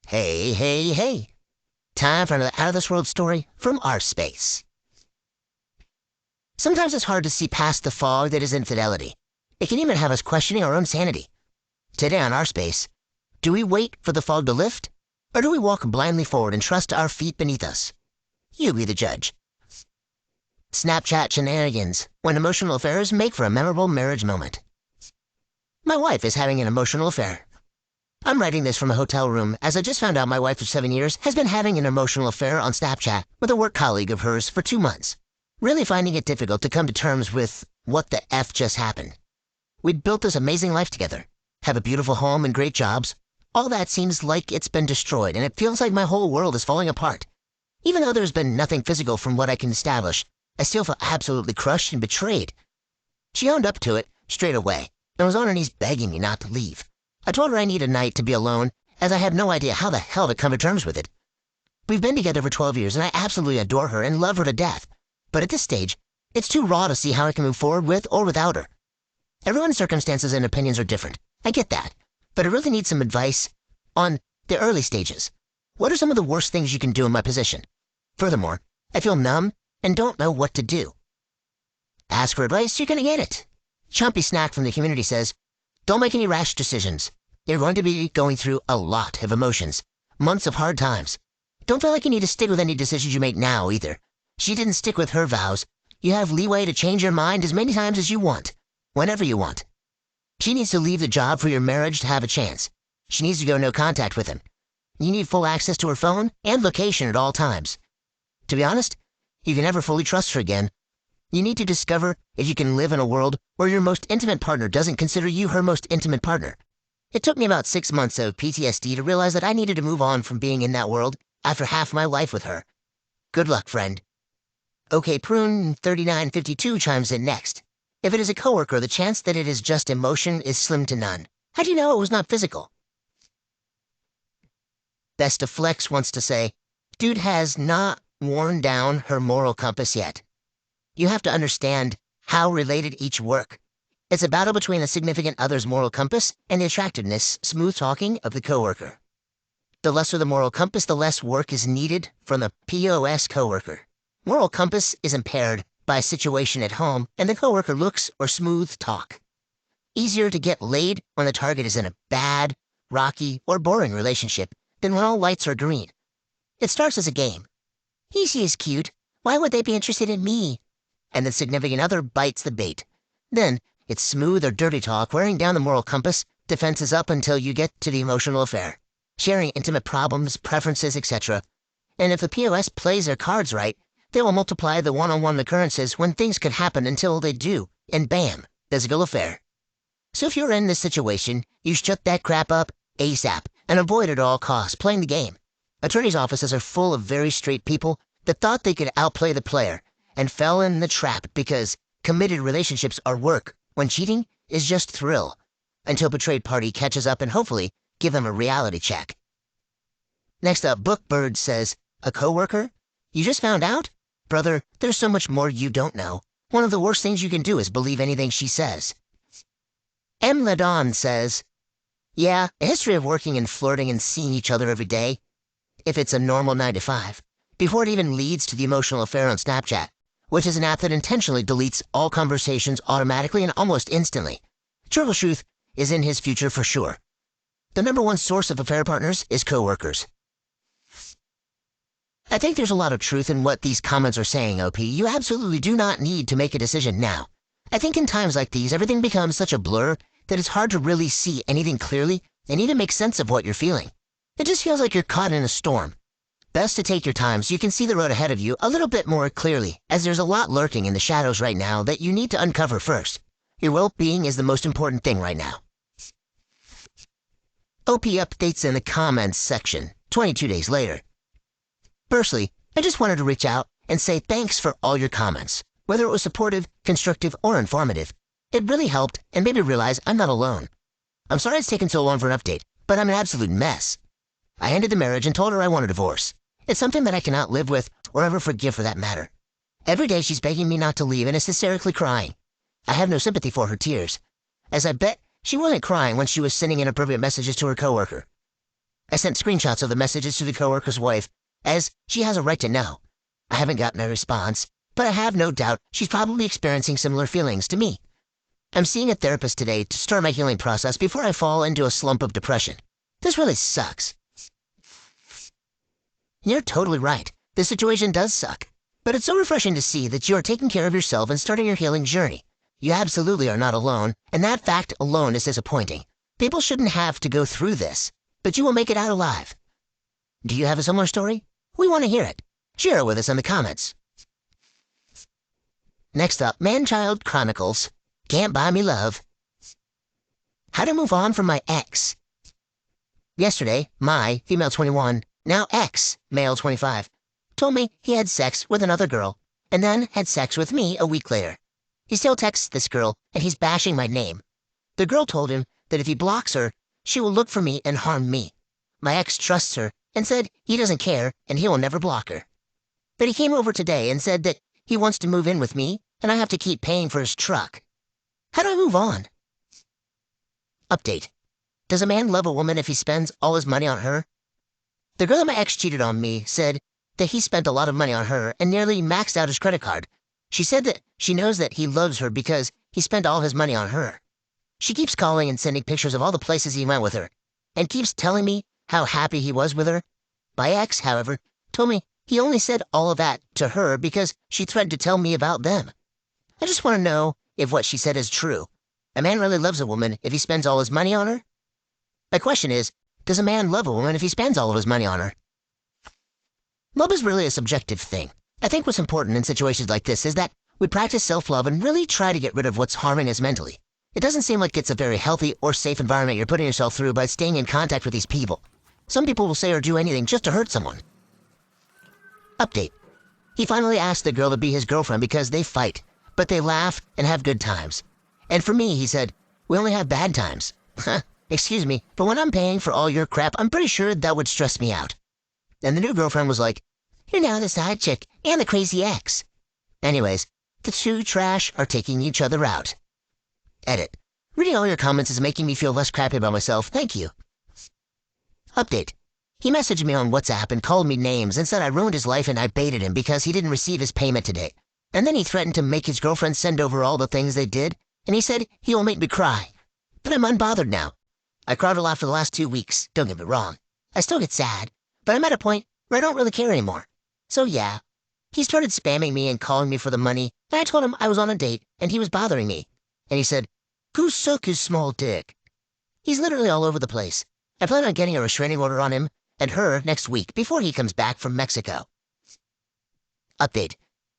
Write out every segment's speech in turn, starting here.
Hey, hey, hey. Time for another out-of-this-world story from our space. Sometimes it's hard to see past the fog that is infidelity. It can even have us questioning our own sanity. Today on our space, do we wait for the fog to lift? Or do we walk blindly forward and trust our feet beneath us? You be the judge. Snapchat shenanigans, when emotional affairs make for a memorable marriage moment. My wife is having an emotional affair. I'm writing this from a hotel room, as I just found out my wife of 7 years has been having an emotional affair on Snapchat with a work colleague of hers for 2 months. Really finding it difficult to come to terms with what the F just happened. We'd built this amazing life together, have a beautiful home and great jobs. All that seems like it's been destroyed, and it feels like my whole world is falling apart. Even though there's been nothing physical from what I can establish, I still feel absolutely crushed and betrayed. She owned up to it straight away, and was on her knees begging me not to leave. I told her I need a night to be alone, as I had no idea how the hell to come to terms with it. We've been together for 12 years, and I absolutely adore her and love her to death. But at this stage, it's too raw to see how I can move forward with or without her. Everyone's circumstances and opinions are different. I get that. But I really need some advice on the early stages. What are some of the worst things you can do in my position? Furthermore, I feel numb and don't know what to do. Ask for advice, you're gonna get it. Chumpy Snack from the community says, don't make any rash decisions. You're going to be going through a lot of emotions. Months of hard times. Don't feel like you need to stick with any decisions you make now, either. She didn't stick with her vows. You have leeway to change your mind as many times as you want. Whenever you want. She needs to leave the job for your marriage to have a chance. She needs to go no contact with him. You need full access to her phone and location at all times. To be honest, you can never fully trust her again. You need to discover if you can live in a world where your most intimate partner doesn't consider you her most intimate partner. It took me about 6 months of PTSD to realize that I needed to move on from being in that world after half my life with her. Good luck, friend. OK Prune 3952 chimes in next. If it is a coworker, the chance that it is just emotion is slim to none. How do you know it was not physical? Best of Flex wants to say, dude has not worn down her moral compass yet. You have to understand how related each work. It's a battle between a significant other's moral compass and the attractiveness, smooth talking of the coworker. The lesser the moral compass, the less work is needed from the POS coworker. Moral compass is impaired by a situation at home and the coworker looks or smooth talk. Easier to get laid when the target is in a bad, rocky, or boring relationship than when all lights are green. It starts as a game. He is cute. Why would they be interested in me? And the significant other bites the bait. Then, it's smooth or dirty talk, wearing down the moral compass, defenses up until you get to the emotional affair. Sharing intimate problems, preferences, etc. And if the POS plays their cards right, they will multiply the one-on-one occurrences when things could happen until they do, and bam, physical affair. So if you're in this situation, you shut that crap up ASAP and avoid at all costs playing the game. Attorneys' offices are full of very straight people that thought they could outplay the player and fell in the trap because committed relationships are work when cheating is just thrill, until betrayed party catches up and hopefully give them a reality check. Next up, Bookbird says, a coworker? You just found out? Brother, there's so much more you don't know. One of the worst things you can do is believe anything she says. M. Ladon says, yeah, a history of working and flirting and seeing each other every day, if it's a normal 9 to 5, before it even leads to the emotional affair on Snapchat, which is an app that intentionally deletes all conversations automatically and almost instantly. Troubleshoot is in his future for sure. The #1 source of affair partners is coworkers. I think there's a lot of truth in what these comments are saying, OP. You absolutely do not need to make a decision now. I think in times like these, everything becomes such a blur that it's hard to really see anything clearly and even make sense of what you're feeling. It just feels like you're caught in a storm. Best to take your time so you can see the road ahead of you a little bit more clearly, as there's a lot lurking in the shadows right now that you need to uncover first. Your well-being is the most important thing right now. OP updates in the comments section, 22 days later. Firstly, I just wanted to reach out and say thanks for all your comments, whether it was supportive, constructive, or informative. It really helped and made me realize I'm not alone. I'm sorry it's taken so long for an update, but I'm an absolute mess. I ended the marriage and told her I want a divorce. It's something that I cannot live with or ever forgive for that matter. Every day she's begging me not to leave and is hysterically crying. I have no sympathy for her tears, as I bet she wasn't crying when she was sending inappropriate messages to her coworker. I sent screenshots of the messages to the coworker's wife, as she has a right to know. I haven't gotten a response, but I have no doubt she's probably experiencing similar feelings to me. I'm seeing a therapist today to start my healing process before I fall into a slump of depression. This really sucks. You're totally right. This situation does suck. But it's so refreshing to see that you are taking care of yourself and starting your healing journey. You absolutely are not alone, and that fact alone is disappointing. People shouldn't have to go through this, but you will make it out alive. Do you have a similar story? We want to hear it. Share it with us in the comments. Next up, Man-Child Chronicles. Can't buy me love. How to move on from my ex. Yesterday, my, female 21, now ex, male 25, told me he had sex with another girl, and then had sex with me a week later. He still texts this girl, and he's bashing my name. The girl told him that if he blocks her, she will look for me and harm me. My ex trusts her, and said he doesn't care, and he will never block her. But he came over today and said that he wants to move in with me, and I have to keep paying for his truck. How do I move on? Update. Does a man love a woman if he spends all his money on her? The girl that my ex cheated on me said that he spent a lot of money on her and nearly maxed out his credit card. She said that she knows that he loves her because he spent all his money on her. She keeps calling and sending pictures of all the places he went with her, and keeps telling me how happy he was with her. My ex, however, told me he only said all of that to her because she threatened to tell me about them. I just want to know if what she said is true. A man really loves a woman if he spends all his money on her? My question is, does a man love a woman if he spends all of his money on her? Love is really a subjective thing. I think what's important in situations like this is that we practice self-love and really try to get rid of what's harming us mentally. It doesn't seem like it's a very healthy or safe environment you're putting yourself through by staying in contact with these people. Some people will say or do anything just to hurt someone. Update. He finally asked the girl to be his girlfriend because they fight, but they laugh and have good times. And for me, he said, we only have bad times. Excuse me, but when I'm paying for all your crap, I'm pretty sure that would stress me out. And the new girlfriend was like, you're now the side chick and the crazy ex. Anyways, the two trash are taking each other out. Edit. Reading all your comments is making me feel less crappy about myself. Thank you. Update. He messaged me on WhatsApp and called me names and said I ruined his life and I baited him because he didn't receive his payment today. And then he threatened to make his girlfriend send over all the things they did, and he said he will make me cry. But I'm unbothered now. I cried a lot for the last 2 weeks, don't get me wrong. I still get sad, but I'm at a point where I don't really care anymore. So yeah, he started spamming me and calling me for the money, and I told him I was on a date, and he was bothering me. And he said, go suck his small dick. He's literally all over the place. I plan on getting a restraining order on him and her next week before he comes back from Mexico. Update.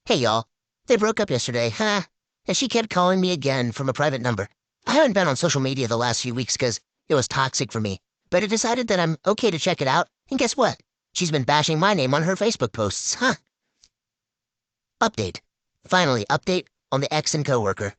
Hey y'all, they broke up yesterday, huh? And she kept calling me again from a private number. I haven't been on social media the last few weeks because it was toxic for me, but I decided that I'm okay to check it out, and guess what? She's been bashing my name on her Facebook posts, huh? Update. Finally, update on the ex and coworker.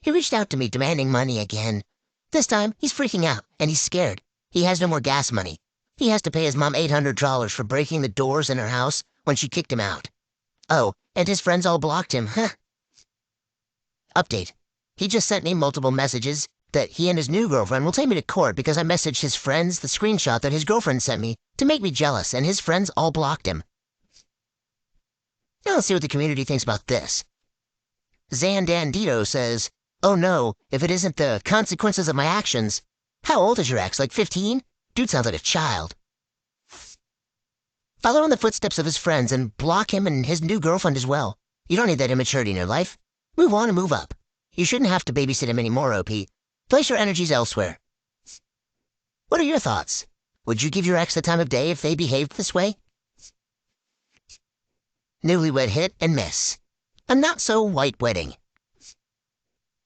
He reached out to me demanding money again. This time, he's freaking out, and he's scared. He has no more gas money. He has to pay his mom $800 for breaking the doors in her house when she kicked him out. Oh, and his friends all blocked him, huh? Update. He just sent me multiple messages that he and his new girlfriend will take me to court because I messaged his friends the screenshot that his girlfriend sent me to make me jealous, and his friends all blocked him. Now let's see what the community thinks about this. Zandandito says, oh no, if it isn't the consequences of my actions. How old is your ex, like 15? Dude sounds like a child. Follow in the footsteps of his friends and block him and his new girlfriend as well. You don't need that immaturity in your life. Move on and move up. You shouldn't have to babysit him anymore, OP. Place your energies elsewhere. What are your thoughts? Would you give your ex the time of day if they behaved this way? Newlywed hit and miss. A not-so-white wedding.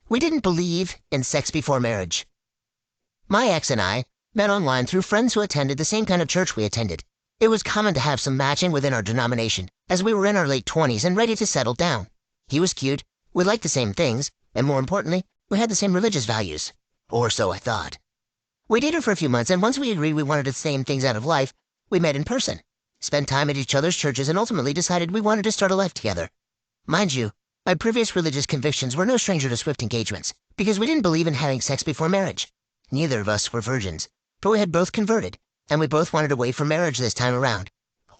We didn't believe in sex before marriage. My ex and I met online through friends who attended the same kind of church we attended. It was common to have some matching within our denomination, as we were in our late 20s and ready to settle down. He was cute, we liked the same things, and more importantly, we had the same religious values. Or so I thought. We dated for a few months, and once we agreed we wanted the same things out of life, we met in person, spent time at each other's churches, and ultimately decided we wanted to start a life together. Mind you, my previous religious convictions were no stranger to swift engagements, because we didn't believe in having sex before marriage. Neither of us were virgins, but we had both converted, and we both wanted to wait for marriage this time around.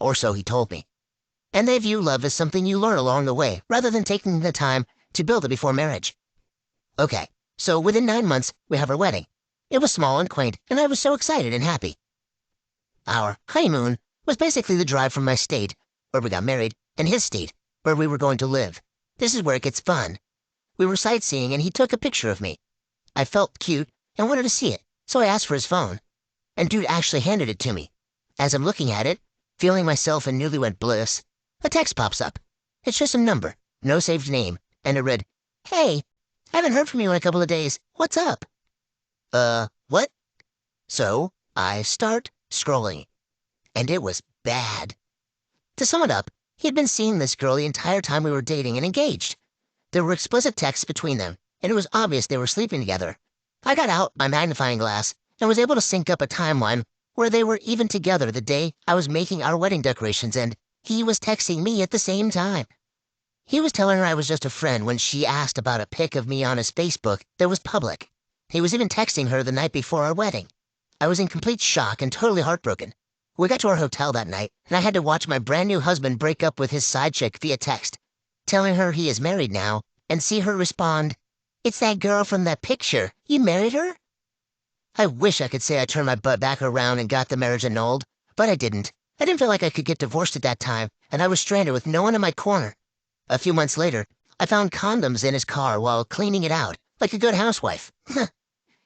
Or so he told me. And they view love as something you learn along the way, rather than taking the time to build it before marriage. Okay, so within 9 months, we have our wedding. It was small and quaint, and I was so excited and happy. Our honeymoon was basically the drive from my state, where we got married, and his state, where we were going to live. This is where it gets fun. We were sightseeing, and he took a picture of me. I felt cute and wanted to see it, so I asked for his phone. And dude actually handed it to me. As I'm looking at it, feeling myself in newlywed bliss, a text pops up. It's just a number, no saved name, and it read, "Hey, I haven't heard from you in a couple of days. What's up?" What? So I start scrolling, and it was bad. To sum it up, he had been seeing this girl the entire time we were dating and engaged. There were explicit texts between them, and it was obvious they were sleeping together. I got out my magnifying glass and was able to sync up a timeline where they were even together the day I was making our wedding decorations, and he was texting me at the same time. He was telling her I was just a friend when she asked about a pic of me on his Facebook that was public. He was even texting her the night before our wedding. I was in complete shock and totally heartbroken. We got to our hotel that night, and I had to watch my brand new husband break up with his side chick via text, telling her he is married now, and see her respond, "It's that girl from that picture. You married her?" I wish I could say I turned my butt back around and got the marriage annulled, but I didn't. I didn't feel like I could get divorced at that time, and I was stranded with no one in my corner. A few months later, I found condoms in his car while cleaning it out, like a good housewife.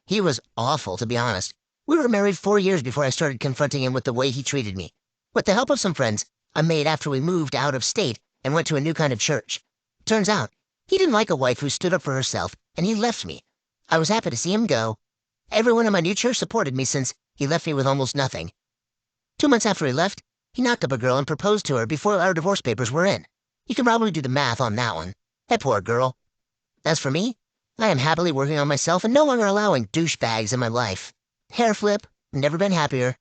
He was awful, to be honest. We were married 4 years before I started confronting him with the way he treated me. With the help of some friends I made after we moved out of state and went to a new kind of church. Turns out, he didn't like a wife who stood up for herself, and he left me. I was happy to see him go. Everyone in my new church supported me since he left me with almost nothing. 2 months after he left, he knocked up a girl and proposed to her before our divorce papers were in. You can probably do the math on that one. That poor girl. As for me, I am happily working on myself and no longer allowing douchebags in my life. Hair flip, never been happier.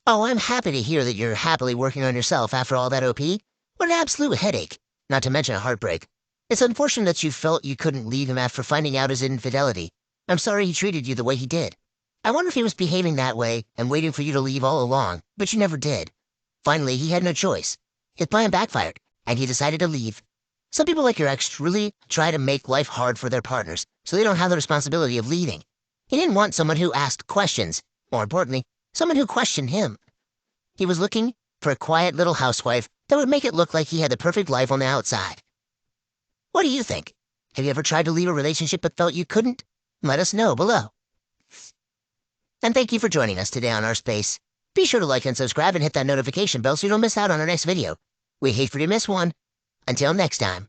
Oh, I'm happy to hear that you're happily working on yourself after all that OP. What an absolute headache, not to mention a heartbreak. It's unfortunate that you felt you couldn't leave him after finding out his infidelity. I'm sorry he treated you the way he did. I wonder if he was behaving that way and waiting for you to leave all along, but you never did. Finally, he had no choice. His plan backfired, and he decided to leave. Some people like your ex truly try to make life hard for their partners, so they don't have the responsibility of leaving. He didn't want someone who asked questions. More importantly, someone who questioned him. He was looking for a quiet little housewife that would make it look like he had the perfect life on the outside. What do you think? Have you ever tried to leave a relationship but felt you couldn't? Let us know below. And thank you for joining us today on Our Space. Be sure to like and subscribe and hit that notification bell so you don't miss out on our next video. We hate for you to miss one. Until next time.